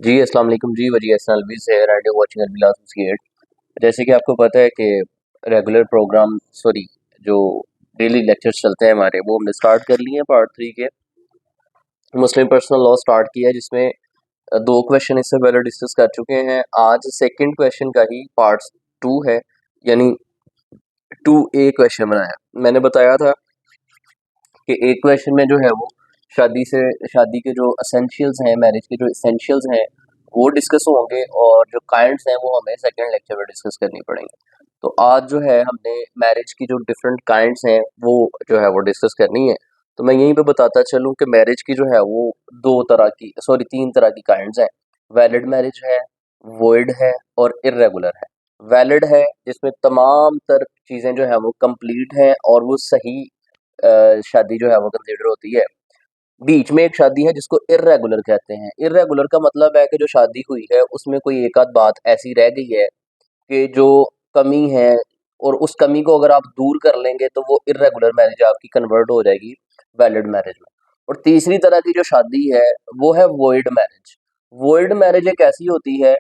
जी, अस्सलाम वालेकुम जी, वजी हसन अलवी से एंड यू वाचिंग अलविल एसोसिएट। जैसे कि आपको पता है कि रेगुलर प्रोग्राम सॉरी जो डेली लेक्चर्स चलते हैं हमारे वो हमने स्टार्ट कर लिए हैं पार्ट 3 के। मुस्लिम पर्सनल लॉ स्टार्ट किया है जिसमें 2 क्वेश्चन इससे पहले डिस्कस कर चुके हैं। आज सेकंड क्वेश्चन का ही पार्ट 2 है, यानी 2A क्वेश्चन बनाया। मैंने बताया था कि एक क्वेश्चन में जो है वो शादी के जो एसेंशियल्स हैं, मैरिज के जो एसेंशियल्स हैं वो डिस्कस होंगे और जो काइंड्स हैं वो हमें सेकंड लेक्चर में डिस्कस करनी पड़ेंगे। तो आज जो है हमने मैरिज की जो डिफरेंट काइंड्स हैं वो जो है वो डिस्कस करनी है। तो मैं यहीं पे बताता चलूँ कि मैरिज की जो है वो 3 तरह की काइंड्स हैं। वैलिड मैरिज है, वॉइड है और इर्रेगुलर है। वैलिड है जिसमें तमाम तर चीज़ें जो है वो कंप्लीट हैं और वो सही शादी जो है वो कंसिडर होती है। बीच में एक शादी है जिसको इर्रेगुलर कहते हैं। इर्रेगुलर का मतलब है कि जो शादी हुई है उसमें कोई एक आध बात ऐसी रह गई है कि जो कमी है और उस कमी को अगर आप दूर कर लेंगे तो वो इर्रेगुलर मैरिज आपकी कन्वर्ट हो जाएगी वैलिड मैरिज में। और तीसरी तरह की जो शादी है वो है वॉइड मैरिज। वॉइड मैरिज एक ऐसी होती है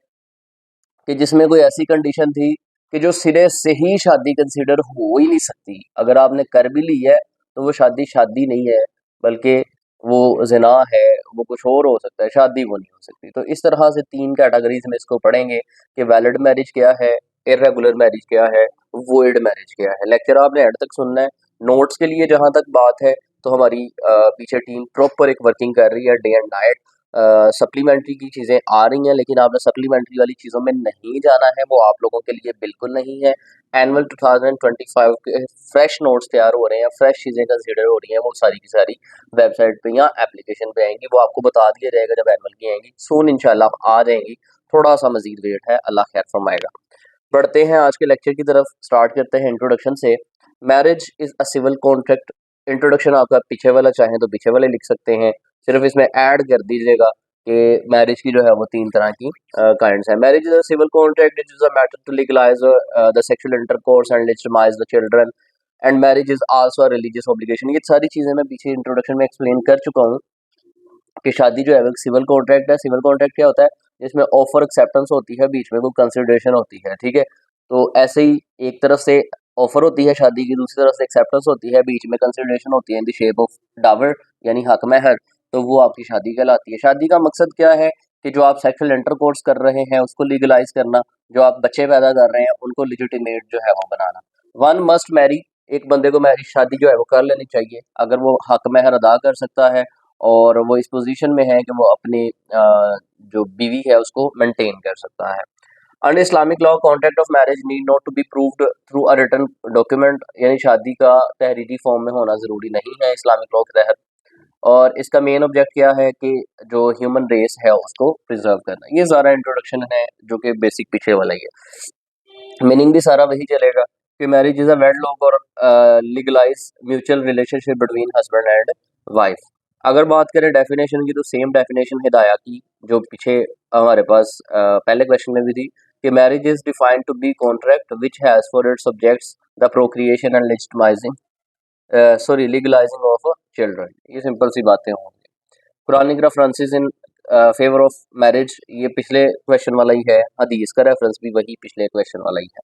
कि जिसमें कोई ऐसी कंडीशन थी कि जो सिरे से ही शादी कंसिडर हो ही नहीं सकती। अगर आपने कर भी ली है तो वो शादी शादी नहीं है, बल्कि वो ज़िना है, वो कुछ और हो सकता है, शादी वो नहीं हो सकती। तो इस तरह से 3 कैटेगरीज़ में इसको पढ़ेंगे कि वैलिड मैरिज क्या है, इर्रेगुलर मैरिज क्या है, वॉइड मैरिज क्या है। लेक्चर आपने एंड तक सुनना है। नोट्स के लिए जहाँ तक बात है तो हमारी पीछे टीम प्रॉपर एक वर्किंग कर रही है डे एंड नाइट। सप्लीमेंट्री की चीज़ें आ रही हैं लेकिन आपने सप्लीमेंट्री वाली चीज़ों में नहीं जाना है, वो आप लोगों के लिए बिल्कुल नहीं है। एनुअल 2025 के फ्रेश नोट्स तैयार हो रहे हैं, फ्रेश चीज़ें कंसीडर हो रही हैं, वो सारी की सारी वेबसाइट पे या एप्लीकेशन पे आएंगी। वो आपको बता दिया जाएगा जब एनुअल की आएंगी, सून इंशाल्लाह आ जाएंगी। थोड़ा सा मजीद वेट है, अल्लाह खैर फरमाएगा। बढ़ते हैं आज के लेक्चर की तरफ, स्टार्ट करते हैं इंट्रोडक्शन से। Marriage is a civil contract. Introduction आपका पीछे वाला चाहें तो पीछे वाले लिख सकते हैं, सिर्फ इसमें ऐड कर दीजिएगा कि मैरिज की जो है वो 3 तरह की काइंड्स हैं। Marriage is a civil contract, it is a matter to legalise the sexual intercourse and legitimise the children and marriage is also a religious obligation. ये सारी चीज़ें मैं पीछे इंट्रोडक्शन में एक्सप्लेन कर चुका हूँ कि शादी जो है वो एक सिविल कॉन्ट्रैक्ट है। सिविल कॉन्ट्रैक्ट क्या होता है? जिसमें ऑफर एक्सेप्टेंस होती है, बीच में कोई कंसिडरेशन होती है, ठीक है? तो ऐसे ही एक तरफ से ऑफर होती है शादी की, दूसरी तरफ से एक्सेप्टेंस होती है, बीच में कंसिडरेशन होती है in the shape of Dawar यानी हक महर। तो वो आपकी शादी कहलाती है। शादी का मकसद क्या है? कि जो आप सेक्सुअल इंटरकोर्स कर रहे हैं उसको लीगलाइज करना, जो आप बच्चे पैदा कर रहे हैं उनको लेजिटिमेट जो है वो बनाना। वन मस्ट मैरी, एक बंदे को मैरिज शादी जो है वो कर लेनी चाहिए अगर वो हक महर अदा कर सकता है और वो इस पोजीशन में है कि वो अपनी जो बीवी है उसको मेंटेन कर सकता है। Under Islamic law contract of marriage need not to be proved through a written document, यानी शादी का तहरीरी फॉर्म में होना ज़रूरी नहीं है इस्लामिक लॉ के तहत। और इसका मेन ऑब्जेक्ट क्या है कि जो ह्यूमन रेस है उसको प्रिजर्व करना। ये ज़्यादा इंट्रोडक्शन है जो कि बेसिक पीछे वाला ही है। मीनिंग भी सारा वही चलेगा कि मैरिज इज़ अ वेडलॉक और legalise mutual relationship between husband and wife. अगर बात करें डेफिनेशन की तो सेम डेफिनेशन हिदाया की जो पीछे हमारे पास पहले क्वेश्चन में भी थी कि marriage is defined to be contract which has for its subjects the procreation and legitimising legalising of children. ये सिंपल सी बातें होंगी। Quranic references in favour of marriage, ये पिछले क्वेश्चन वाला ही है। हदीस का रेफरेंस भी वही पिछले क्वेश्चन वाला ही है।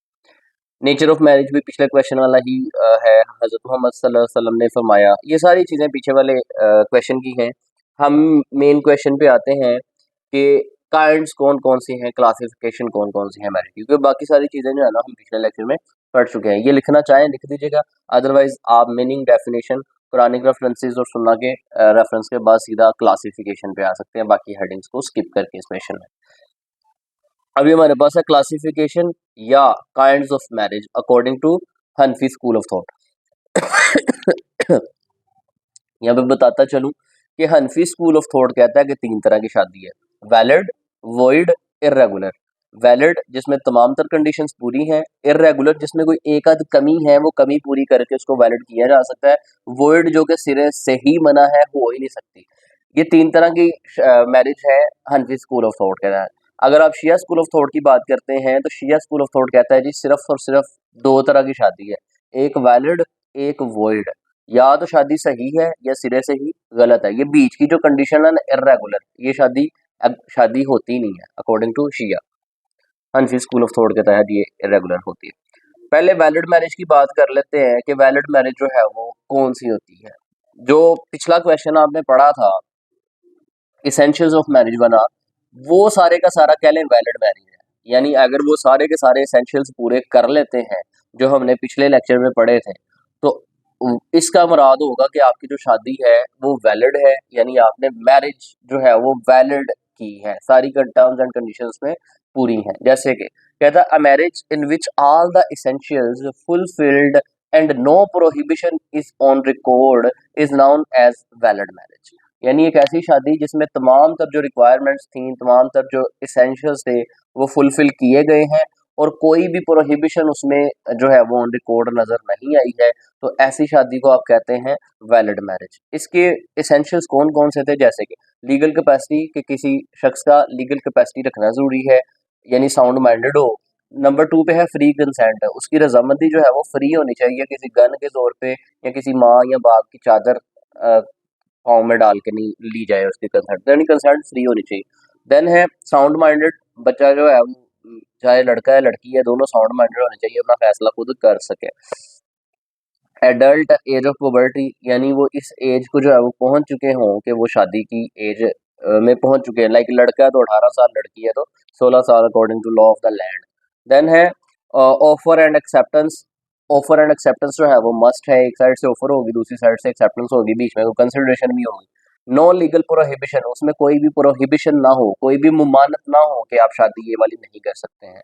नेचर ऑफ मैरिज भी पिछले क्वेश्चन वाला ही है। हज़रत मोहम्मद सल्लल्लाहु अलैहि वसल्लम ने फरमाया। ये सारी चीज़ें पीछे वाले क्वेश्चन की हैं। हम मेन क्वेश्चन पे आते हैं कि काइंड्स कौन कौन सी हैं, क्लासिफिकेशन कौन कौन सी है मैरिज की, क्योंकि बाकी सारी चीज़ें जो है ना हम पिछले लेक्चर में पढ़ चुके हैं। ये लिखना चाहें लिख दीजिएगा, अदरवाइज आप मीनिंग डेफिनेशन कुरानिक रेफरेंसेस और सुन्ना के रेफरेंस के बाद सीधा क्लासिफिकेशन पे आ सकते हैं, बाकी हेडिंग्स को स्किप करके इस क्वेश्चन में। अभी हमारे पास है क्लासिफिकेशन या kinds of marriage according to Hanafi school of thought. यहाँ पे बताता चलूं कि हनफी स्कूल ऑफ थॉट कहता है कि 3 तरह की शादी है, वैलिड, वॉइड, इर्रेगुलर। वैलिड जिसमें तमाम तर कंडीशंस पूरी हैं, इर्रेगुलर जिसमें कोई एक आध कमी है, वो कमी पूरी करके उसको वैलिड किया जा सकता है, वॉइड जो कि सिरे से ही मना है, हो ही नहीं सकती। ये 3 तरह की मैरिज है हनफी स्कूल ऑफ थॉट के तहत। अगर आप शिया स्कूल ऑफ थॉट की बात करते हैं तो शिया स्कूल ऑफ थॉट कहता है जी सिर्फ और सिर्फ 2 तरह की शादी है, एक वैलिड, एक वॉइड। या तो शादी सही है या सिरे से ही गलत है। ये बीच की जो कंडीशन है ना इर्रेगुलर, ये शादी अब शादी होती नहीं है according to Shia, Hanafi school of thought के तहत ये इरेगुलर होती है। पहले वैलिड मैरिज की बात कर लेते हैं कि वैलिड मैरिज जो है वो कौन सी होती है। जो पिछला क्वेश्चन आपने पढ़ा था, इसेंशियल्स ऑफ मैरिज बना, वो सारे का सारा कह लें वैलिड मैरिज है। यानी अगर वो सारे के सारे इसेंशियल्स पूरे कर लेते हैं जो हमने पिछले लेक्चर में पढ़े थे, तो इसका मुराद होगा कि आपकी जो शादी है वो वैलिड है, यानी आपने मैरिज जो है वो वैलिड की है, सारी टर्म्स एंड कंडीशंस में पूरी हैं। जैसे कि कहता है a marriage in which all the essentials fulfilled and no prohibition is on record is known as valid marriage. यानी एक ऐसी शादी जिसमें तमाम तर जो रिक्वायरमेंट्स थी, तमाम तर जो इसेंशियल्स थे वो फुलफिल किए गए हैं और कोई भी प्रोहिबिशन उसमें जो है वो ऑन रिकॉर्ड नजर नहीं आई है, तो ऐसी शादी को आप कहते हैं वैलिड मैरिज। इसके इसेंशियल्स कौन कौन से थे, जैसे कि लीगल कैपेसिटी, कि किसी शख्स का लीगल कैपेसिटी रखना जरूरी है, यानी साउंड माइंडेड हो। नंबर 2 पे है फ्री कंसेंट, उसकी रजामंदी जो है वो फ्री होनी चाहिए, किसी गन के तौर पे या किसी माँ या बाप की चादर पाँव में डाल के नहीं ली जाए उसकी कंसेंट, यानी कंसेंट फ्री होनी चाहिए। देन है साउंड माइंडेड, बच्चा जो है चाहे लड़का है लड़की है दोनों साउंड माइंडेड होने चाहिए, अपना फैसला खुद कर सके। एडल्ट एज ऑफ पुबर्टी, यानी वो इस एज को जो है वो पहुंच चुके हों कि वो शादी की एज में पहुंच चुके हैं। लाइक लड़का है तो 18 साल, लड़की है तो 16 साल according to law of the land. Then है offer and acceptance. Offer and acceptance जो है वो मस्ट है, एक साइड से ऑफर होगी दूसरी साइड से एक्सेप्टेंस होगी, बीच में कंसिडरेशन भी होगी। नो लीगल प्रोहिबिशन, उसमें कोई भी प्रोहिबिशन ना हो, कोई भी मुमानत ना हो कि आप शादी ये वाली नहीं कर सकते हैं।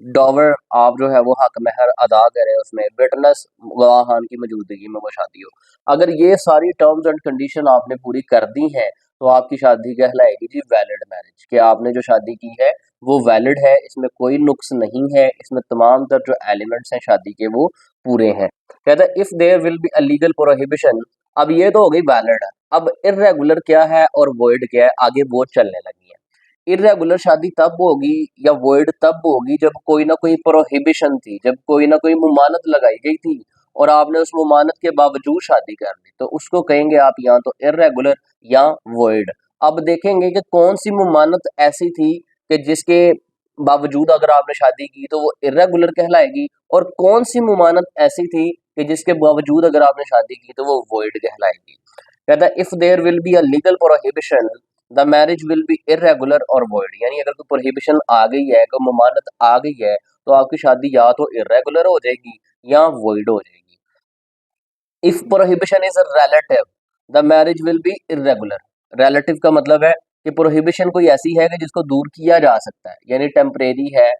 डॉवर, आप जो है वो हक महर अदा करें उसमें। विटनेस, गवाहान की मौजूदगी में वो शादी हो। अगर ये सारी टर्म्स एंड कंडीशन आपने पूरी कर दी हैं तो आपकी शादी कहलाएगी जी वैलिड मैरिज, कि आपने जो शादी की है वो वैलिड है, इसमें कोई नुक्स नहीं है, इसमें तमाम तर जो एलिमेंट्स हैं शादी के वो पूरे हैं। कहता है if there will be a legal prohibition, अब ये तो हो गई वैलिड। अब इर्रेगुलर क्या है और वॉइड क्या है, आगे वो चलने लगी है। इर्रेगुलर शादी तब होगी या वॉइड तब होगी जब कोई ना कोई प्रोहिबिशन थी, जब कोई ना कोई मुमानत लगाई गई थी और आपने उस मुमानत के बावजूद शादी कर ली, तो उसको कहेंगे आप या तो इर्रेगुलर या वॉइड। अब देखेंगे कि कौन सी मुमानत ऐसी थी कि जिसके बावजूद अगर आपने शादी की तो वो इर्रेगुलर कहलाएगी, और कौन सी मुमानत ऐसी थी कि जिसके बावजूद अगर आपने शादी की तो वो वॉइड कहलाएगी। कहता है if there will be a legal prohibition the marriage will be irregular और वॉइड, यानी अगर कोई प्रोहिबिशन आ गई है, कोई ममानत आ गई है, तो आपकी शादी या तो इरेगुलर हो जाएगी या वॉइड हो जाएगी। If prohibition is relative the marriage will be irregular. Relative का मतलब है कि प्रोहिबिशन कोई ऐसी है कि जिसको दूर किया जा सकता है, यानी टेम्परेरी है,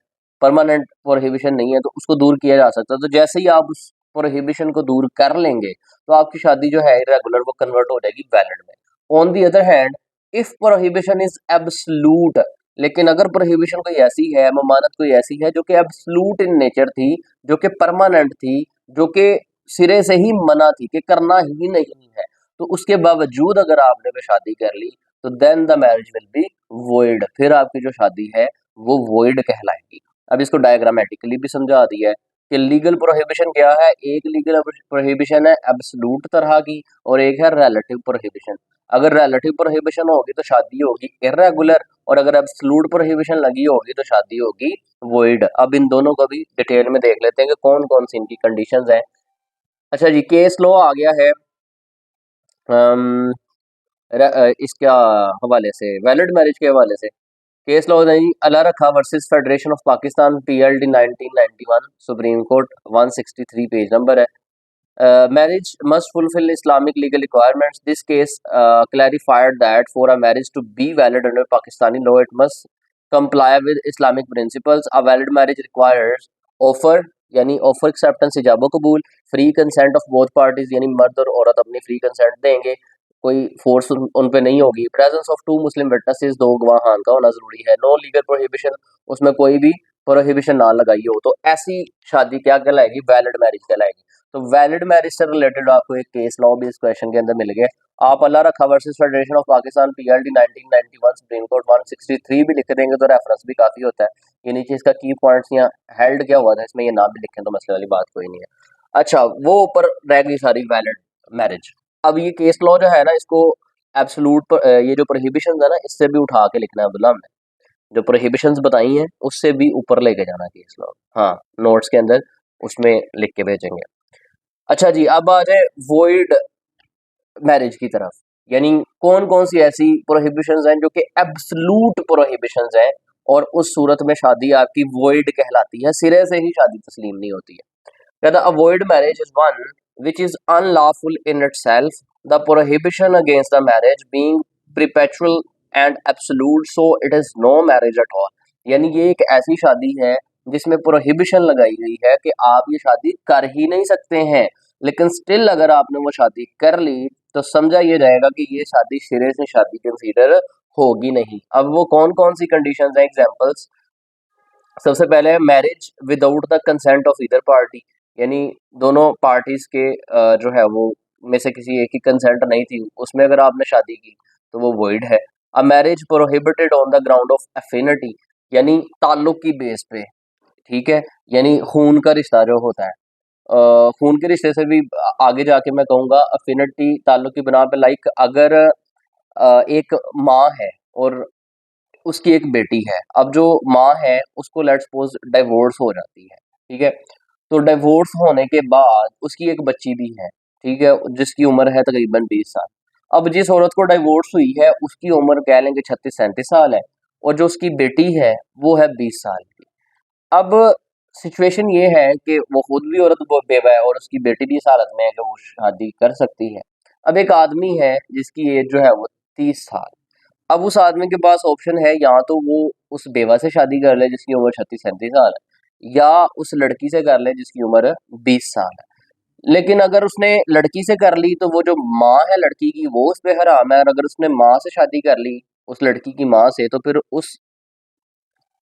परमानेंट प्रोहिबिशन नहीं है, तो उसको दूर किया जा सकता है। तो जैसे ही आप उस प्रोहिबिशन को दूर कर लेंगे तो आपकी शादी जो है इरेगुलर वो कन्वर्ट हो जाएगी वैलिड में। On the other hand if prohibition is absolute, लेकिन अगर प्रोहिबिशन कोई ऐसी है, ममानत कोई ऐसी है जो कि एब्सलूट इन नेचर थी, जो कि परमानेंट थी, जो कि सिरे से ही मना थी कि करना ही नहीं है, तो उसके बावजूद अगर आपने वो शादी कर ली तो then the marriage will be void, फिर आपकी जो शादी है वो वॉइड कहलाएगी। अब इसको डायग्रामेटिकली भी समझा दिया है कि लीगल प्रोहिबिशन क्या है। एक लीगल प्रोहिबिशन है एब्सलूट तरह की और एक है रिलेटिव प्रोहिबिशन। अगर रिलेटिव प्रोहिबिशन होगी तो शादी होगी इरेगुलर, और अगर एब्सलूट प्रोहिबिशन लगी होगी तो शादी होगी वॉइड। अब इन दोनों को भी डिटेल में देख लेते हैं कि कौन कौन सी इनकी कंडीशंस हैं। अच्छा जी, केस लॉ आ गया है इसका हवाले से, वैलिड मैरिज के हवाले से। केस लॉ नहीं, अला रखा versus federation of Pakistan PLD 1991, supreme court 163 page number है। Marriage must fulfill Islamic legal requirements. This case clarified that for a marriage to be valid under Pakistani law, it must comply with Islamic principles. A valid marriage requires offer, यानी offer acceptance इजाबो कबूल, free consent of both parties, यानी मर्द और औरत अपनी free consent देंगे, कोई force उन पे नहीं होगी। Presence of two Muslim witnesses, दो गवाहान का होना जरूरी है। नो लीगल प्रोहिबिशन, उसमें कोई भी प्रोहिबिशन ना लगाई हो, तो ऐसी शादी क्या कहलाएगी, वैलिड मैरिज कहलाएगी। तो वैलिड मैरिज से रिलेटेड आपको एक केस लॉ भी इस क्वेश्चन के अंदर मिल गया। आप अल्लाह रखा versus federation of Pakistan PLD 1991 supreme court 163 भी लिख देंगे तो रेफरेंस भी काफी होता है। ये नीचे इसका की पॉइंट्स या हेल्ड क्या हुआ था इसमें ये नाम भी लिखें तो मसले वाली बात कोई नहीं है। अच्छा, वो ऊपर रह गई सारी वैलिड मैरिज। अब ये केस लॉ जो है ना, इसको एब्सोलूट ये जो प्रोहिबिशंस है ना, इससे भी उठा के लिखना है अब्दुल्ला हमने, जो प्रोहिबिशंस बताई हैं उससे भी ऊपर लेके जाना केस लॉ। हाँ, नोट्स के अंदर उसमें लिख के भेजेंगे। अच्छा जी, अब आ जाए वॉइड मैरिज की तरफ, यानी कौन कौन सी ऐसी प्रोहिबिशंस हैं जो कि एब्सोलूट प्रोहिबिशंस हैं और उस सूरत में शादी आपकी वॉइड कहलाती है, सिरे से ही शादी तस्लीम नहीं होती है। कहता a void marriage is one which is unlawful in itself, the prohibition against the marriage being perpetual and absolute, so it is no marriage at all. यानी ये एक ऐसी शादी है जिसमें प्रोहिबिशन लगाई गई है कि आप ये शादी कर ही नहीं सकते हैं, लेकिन स्टिल अगर आपने वो शादी कर ली तो समझा ये जाएगा कि ये शादी सिरे से शादी कंसीडर होगी नहीं। अब वो कौन कौन सी कंडीशंस हैं, एग्जांपल्स। सबसे पहले है marriage without the consent of either party, यानी दोनों पार्टीज के जो है वो में से किसी एक की कंसेंट नहीं थी, उसमें अगर आपने शादी की तो वो वॉइड है। A marriage prohibited on the ground of affinity, यानी ताल्लुक की बेस पे, ठीक है, यानी खून का रिश्ता जो होता है, खून के रिश्ते से भी आगे जाके मैं कहूँगा अफिनिटी ताल्लुक की बिना पे, लाइक अगर एक माँ है और उसकी एक बेटी है, अब जो माँ है उसको लेट्स सपोज डिवोर्स हो जाती है, ठीक है, तो डिवोर्स होने के बाद उसकी एक बच्ची भी है, ठीक है, जिसकी उम्र है तकरीबन 20 साल। अब जिस औरत को डिवोर्स हुई है उसकी उम्र कह लेंगे 36-37 है, और जो उसकी बेटी है वो है 20 साल की। अब सिचुएशन ये है कि वो खुद भी औरत बेवा है और उसकी बेटी भी इस हालत में है कि वो शादी कर सकती है। अब एक आदमी है जिसकी एज जो है वो 30 साल, अब उस आदमी के पास ऑप्शन है या तो वो उस बेवा से शादी कर ले जिसकी उम्र 36-37 है, या उस लड़की से कर ले जिसकी उम्र 20 साल है। लेकिन अगर उसने लड़की से कर ली तो वो जो माँ है लड़की की वो उस पे हराम है, और अगर उसने माँ से शादी कर ली उस लड़की की माँ से, तो फिर उस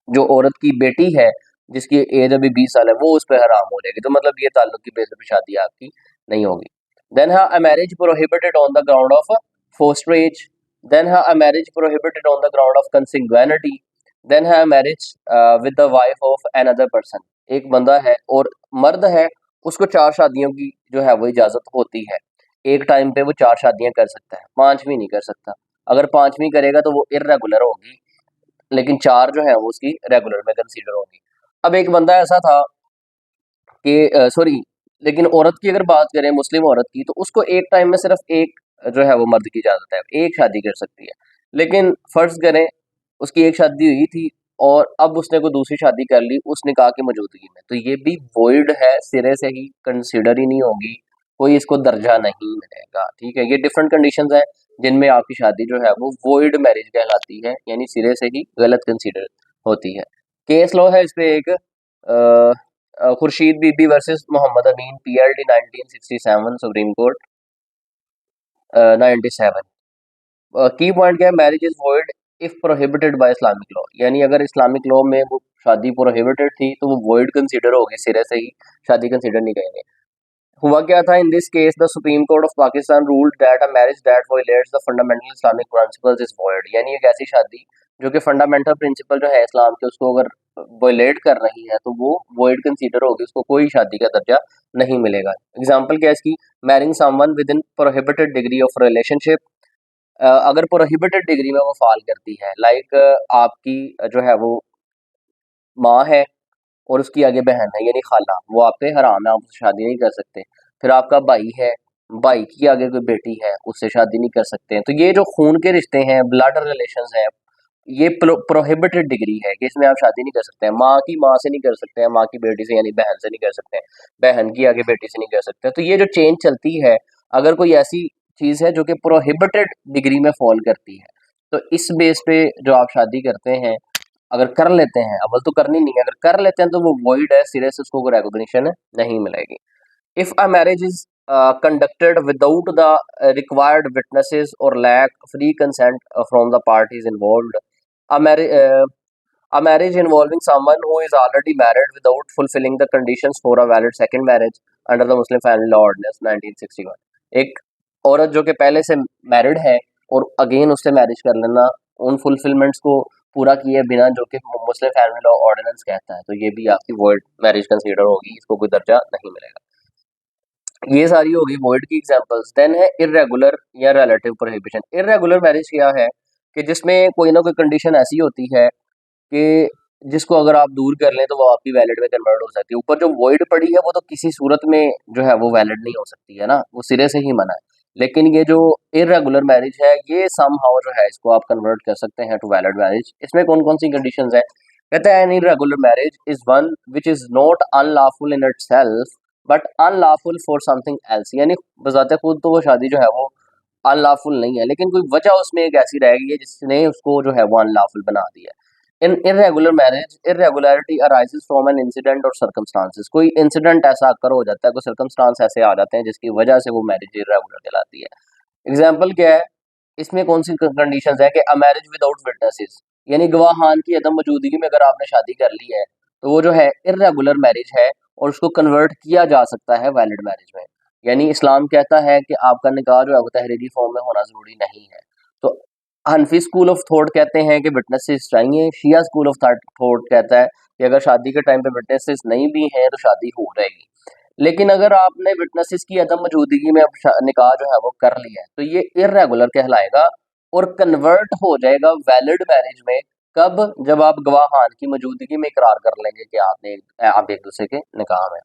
जो औरत की बेटी है जिसकी एज अभी 20 साल है वो उस पे हराम हो जाएगी, तो मतलब ये ताल्लुक की बेसिस पे शादी आपकी नहीं होगी। देन है a marriage prohibited on the ground of fosterage, then है a marriage prohibited on the ground of consanguinity, then है marriage with the wife of another person, एक बंदा है और मर्द है, उसको 4 शादियों की जो है वो इजाजत होती है, एक टाइम पे वो 4 शादियां कर सकता है, 5वीं नहीं कर सकता। अगर 5वीं करेगा तो वो इर्रेगुलर होगी, लेकिन 4 जो है वो उसकी रेगुलर में कंसीडर होंगी। अब एक बंदा ऐसा था कि सॉरी, लेकिन औरत की अगर बात करें, मुस्लिम औरत की, तो उसको एक टाइम में सिर्फ एक जो है वो मर्द की इजाज़त है, एक शादी कर सकती है। लेकिन फ़र्ज़ करें उसकी एक शादी हुई थी और अब उसने कोई दूसरी शादी कर ली उस निकाह की मौजूदगी में, तो ये भी वॉइड है, सिरे से ही कंसीडर ही नहीं होगी, कोई इसको दर्जा नहीं मिलेगा, ठीक है। ये डिफरेंट कंडीशंस हैं जिनमें आपकी शादी जो है वो वॉइड मैरिज कहलाती है, यानी सिरे से ही गलत कंसीडर होती है। केस लॉ है इस पे एक, खुर्शीद बीबी वर्सेस मोहम्मद अमीन, पीएलडी 1967, सुप्रीम कोर्ट 97। की पॉइंट क्या है, marriage is void if prohibited by Islamic law, यानी अगर इस्लामिक लॉ में वो शादी प्रोहिबिटेड थी तो वो वॉइड कंसीडर होगी, सिरे से ही शादी कंसीडर नहीं करेंगे। हुआ क्या था, in this case the supreme court of Pakistan ruled that a marriage that violets the fundamental Islamic principles is void, यानी एक ऐसी शादी जो कि फंडामेंटल प्रिंसिपल जो है इस्लाम के उसको अगर वायलेट कर रही है तो वो वॉइड कंसीडर होगी, उसको कोई शादी का दर्जा नहीं मिलेगा। एग्जांपल क्या है इसकी, marrying someone with in prohibited degree of relationship, अगर प्रोहिबिटेड डिग्री में वो फॉल करती है, लाइक आपकी जो है वो माँ है और उसकी आगे बहन है यानी खाला, वो आप पे हराम है, आप उससे शादी नहीं कर सकते। फिर आपका भाई है, भाई की आगे कोई बेटी है, उससे शादी नहीं कर सकते हैं। तो ये जो खून के रिश्ते हैं, ब्लड रिलेशंस हैं, ये प्रोहिबिटेड डिग्री है कि इसमें आप शादी नहीं कर सकते हैं। माँ की माँ से नहीं कर सकते हैं, माँ की बेटी से यानी बहन से नहीं कर सकते हैं, बहन की आगे बेटी से नहीं कर सकते हैं। तो ये जो चेंज चलती है, अगर कोई ऐसी चीज़ है जो कि प्रोहिबिटेड डिग्री में फॉल करती है, तो इस बेस पे जो आप शादी करते हैं, अगर कर लेते हैं, अव्वल तो करनी नहीं है, अगर कर लेते हैं तो वो वॉइड है, सिरे से उसको कोई रिकॉग्निशन नहीं मिलेगी। If a marriage is conducted without the required witnesses or lack free consent from the parties involved, a marriage a marriage involving someone who is already married without fulfilling the conditions for a valid second marriage under the Muslim Family Law Ordinance 1961, एक औरत जो कि पहले से married है और again उससे marriage कर लेना उन फुलफिलमेंट्स को पूरा किए बिना, जो कि मुस्लिम फैमिली लॉ ऑर्डिनेंस कहता है, तो ये भी आपकी वर्ल्ड मैरिज कंसीडर होगी, इसको कोई दर्जा नहीं मिलेगा। ये सारी होगी वॉइड की एग्जांपल्स। देन है इर्रेगुलर या रिलेटिव प्रोहिबिशन। इर्रेगुलर मैरिज क्या है कि जिसमें कोई ना कोई कंडीशन ऐसी होती है कि जिसको अगर आप दूर कर लें तो वो आपकी वैलिड में कन्वर्ट हो सकती है। ऊपर जो वॉइड पड़ी है वो तो किसी सूरत में जो है वो वैलिड नहीं हो सकती है ना, वो सिरे से ही मना है। लेकिन ये जो इर्रेगुलर मैरिज है ये समहाउ जो है इसको आप कन्वर्ट कर सकते हैं टू वैलिड मैरिज। इसमें कौन कौन सी कंडीशंस है? कहते हैं an irregular marriage is one which is not unlawful in itself but unlawful for something else. यानी बजाते खुद तो वो शादी जो है वो अनलॉफुल नहीं है, लेकिन कोई वजह उसमें एक ऐसी रह गई है जिसने उसको जो है वो अनलॉफुल बना दिया है। In irregular marriage irregularity arises from an incident और सर्कमस्टांसेस। कोई इंसिडेंट ऐसा अकर हो जाता है, कोई सर्कमस्टांस ऐसे आ जाते हैं जिसकी वजह से वो मैरिज इर्रेगुलर कहलाती है। एग्जाम्पल क्या है? इसमें कौन सी कंडीशंस है कि अ मैरिज विदाउट विटनेसेस, यानी गवाहान की अदम मौजूदगी में अगर आपने शादी कर ली है तो वो जो है इर्रेगुलर मैरिज है और उसको कन्वर्ट किया जा सकता है वैलिड मैरिज में। यानी इस्लाम कहता है कि आपका निकाह जो है वो तहरीरी फॉर्म में होना जरूरी नहीं है। तो हनफी स्कूल ऑफ थॉट कहते हैं कि विटनेसेस चाहिए, शिया स्कूल ऑफ थॉट कहता है कि अगर शादी के टाइम पे विटनेसेस नहीं भी हैं तो शादी हो जाएगी। लेकिन अगर आपने विटनेसेस की अदम मौजूदगी में अब निकाह जो है वो कर लिया है तो ये इर्रेगुलर कहलाएगा और कन्वर्ट हो जाएगा वैलिड मैरिज में। कब? जब आप गवाहान की मौजूदगी में इकरार कर लेंगे कि आप एक दूसरे के निकाह में।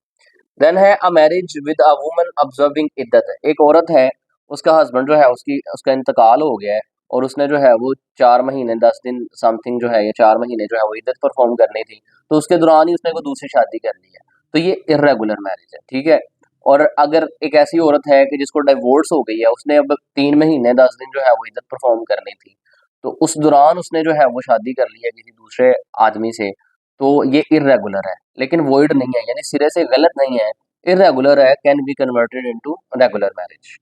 देन है a marriage with a woman observing इद्दत। है एक औरत है, उसका हस्बैंड जो है उसका इंतकाल हो गया है और उसने जो है वो 4 महीने 10 दिन समथिंग जो है, ये 4 महीने जो है वो इद्दत परफॉर्म करनी थी, तो उसके दौरान ही उसने कोई दूसरी शादी कर ली है, तो ये इर्रेगुलर मैरिज है। ठीक है। और अगर एक ऐसी औरत है कि जिसको डिवोर्स हो गई है, उसने अब 3 महीने 10 दिन जो है वो इद्दत परफॉर्म करनी थी, तो उस दौरान उसने जो है वो शादी कर ली है किसी दूसरे आदमी से, तो ये इर्रेगुलर है लेकिन वॉइड नहीं है, यानी सिरे से गलत नहीं है, इर्रेगुलर है, can be converted into regular marriage.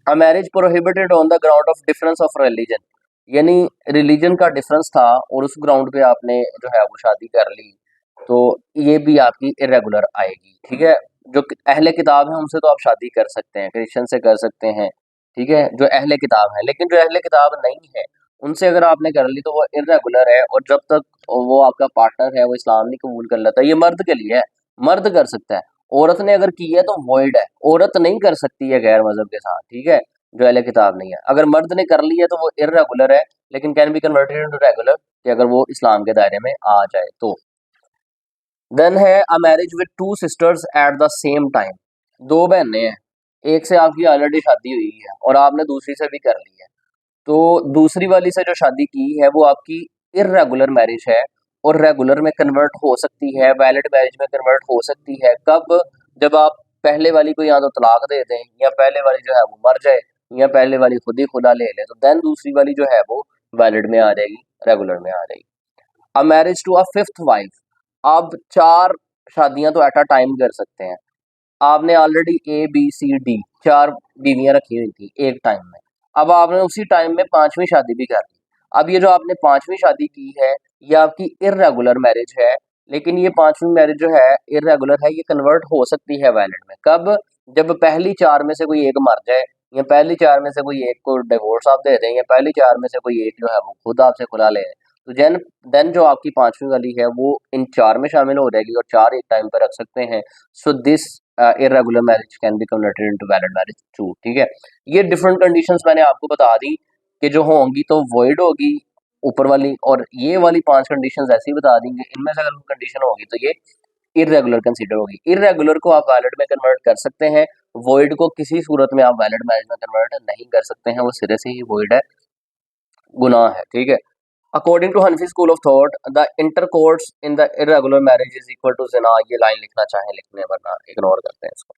A marriage prohibited on the ground of difference of religion, यानी रिलीजन का डिफरेंस था और उस ग्राउंड पे आपने जो है वो शादी कर ली, तो ये भी आपकी इरेगुलर आएगी। ठीक है। जो अहले किताब है उनसे तो आप शादी कर सकते हैं, क्रिश्चियन से कर सकते हैं, ठीक है, जो अहले किताब है। लेकिन जो अहले किताब नहीं है उनसे अगर आपने कर ली तो वो इरेगुलर है, और जब तक वो आपका पार्टनर है वो इस्लाम नहीं कबूल कर लेता। ये मर्द के लिए है, मर्द कर सकता है। औरत ने अगर की है तो वॉइड है, औरत नहीं कर सकती है गैर मजहब के साथ। ठीक है। जो अहले किताब नहीं है, अगर मर्द ने कर ली है तो वो इरेगुलर है, लेकिन can be converted into regular कि अगर वो इस्लाम के दायरे में आ जाए तो। देन है a marriage with two sisters at the same time. दो बहनें हैं, एक से आपकी ऑलरेडी शादी हुई है और आपने दूसरी से भी कर ली है, तो दूसरी वाली से जो शादी की है वो आपकी इर्रेगुलर मैरिज है और रेगुलर में कन्वर्ट हो सकती है, वैलिड मैरिज में कन्वर्ट हो सकती है। कब? जब आप पहले वाली को या तो तलाक दे दें, या पहले वाली जो है वो मर जाए, या पहले वाली खुद ही खुदा ले ले, तो देन दूसरी वाली जो है वो वैलिड में आ जाएगी, रेगुलर में आ जाएगी। A marriage to a fifth wife, आप 4 शादियां तो एट अ टाइम कर सकते हैं। आपने ऑलरेडी ABCD 4 बीवियां रखी हुई थी एक टाइम में, अब आपने उसी टाइम में 5वीं शादी भी कर ली। अब ये जो आपने 5वीं शादी की है ये आपकी इर्रेगुलर मैरिज है, लेकिन ये 5वीं मैरिज जो है इर्रेगुलर है, ये कन्वर्ट हो सकती है वैलिड में। कब? जब पहली 4 में से कोई एक मर जाए, या पहली 4 में से कोई एक को डिवोर्स आप दे दें, या पहली 4 में से कोई एक जो है वो खुद आपसे खुला ले, तो देन जो आपकी 5वीं वाली है वो इन 4 में शामिल हो जाएगी और 4 एक टाइम पर रख सकते हैं। So this irregular marriage can be converted into valid marriage too. ठीक है। ये डिफरेंट कंडीशंस मैंने आपको बता दी कि जो होंगी तो वॉइड होगी ऊपर वाली, और ये वाली 5 कंडीशंस ऐसी ही बता दी कि इनमें से अगर कोई कंडीशन होगी तो ये इरेगुलर कंसीडर होगी। इरेगुलर को आप वैलिड में कन्वर्ट कर सकते हैं, वॉइड को किसी सूरत में आप वैलिड मैरिज में कन्वर्ट नहीं कर सकते हैं, वो सिरे से ही वॉइड है, गुनाह है। ठीक है। According to Hanafi school of thought the intercourse in the irregular marriage is equal to जिना। ये लाइन लिखना चाहें लिखने, वरना इग्नोर करते हैं इसको।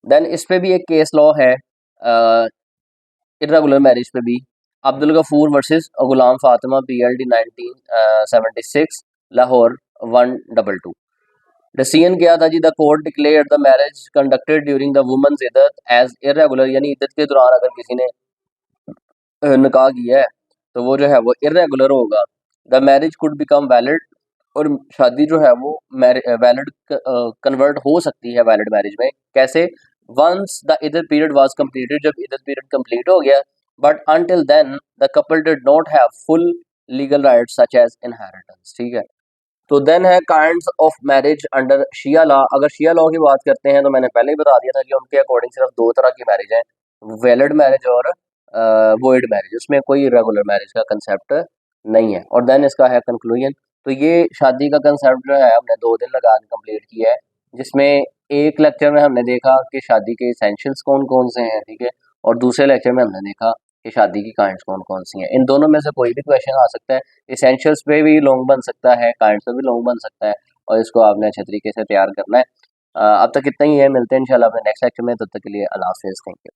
देन इस पे भी एक केस लॉ है इरेगुलर मैरिज पे भी, Abdul Ghafoor versus Ghulam Fatima PLD 1976 Lahore 122। Decision किया था जी, the court declared the marriage conducted during the woman's इद्दत एज इरेगुलर, यानी इद्दत के दौरान अगर किसी ने निकाह किया है तो वो जो है वो इरेगुलर होगा। The marriage could become valid, और शादी जो है वो वैलिड कन्वर्ट हो सकती है वैलिड मैरिज में। कैसे? Once the iddat period was completed, जब इदर पीरियड कंप्लीट हो गया, but until then the couple did not have full legal rights such as inheritance. ठीक है। तो देन है kinds of marriage under Shia law. अगर शिया लॉ की बात करते हैं तो मैंने पहले ही बता दिया था कि उनके अकॉर्डिंग सिर्फ दो तरह की मैरिज है, वैलिड मैरिज और वॉइड मैरिज। उसमें कोई रेगुलर मैरिज का कंसेप्ट नहीं है। और देन इसका है कंक्लूजन। तो ये शादी का कंसेप्ट जो है हमने 2 दिन लगा के कंप्लीट किया है, जिसमें एक लेक्चर में हमने देखा कि शादी के इसेंशियल्स कौन कौन से हैं, ठीक है, और दूसरे लेक्चर में हमने देखा कि शादी की काइंड्स कौन कौन सी हैं। इन दोनों में से कोई भी क्वेश्चन आ सकता है, इसेंशियल्स पे भी लॉन्ग बन सकता है, काइंड्स पे भी लॉन्ग बन सकता है, और इसको आपने अच्छे तरीके से तैयार करना है। अब तक इतना ही है, मिलते हैं इंशाल्लाह अपने नेक्स्ट लेक्चर में। तब तक के लिए अल्लाह हाफिज़, थैंक यू।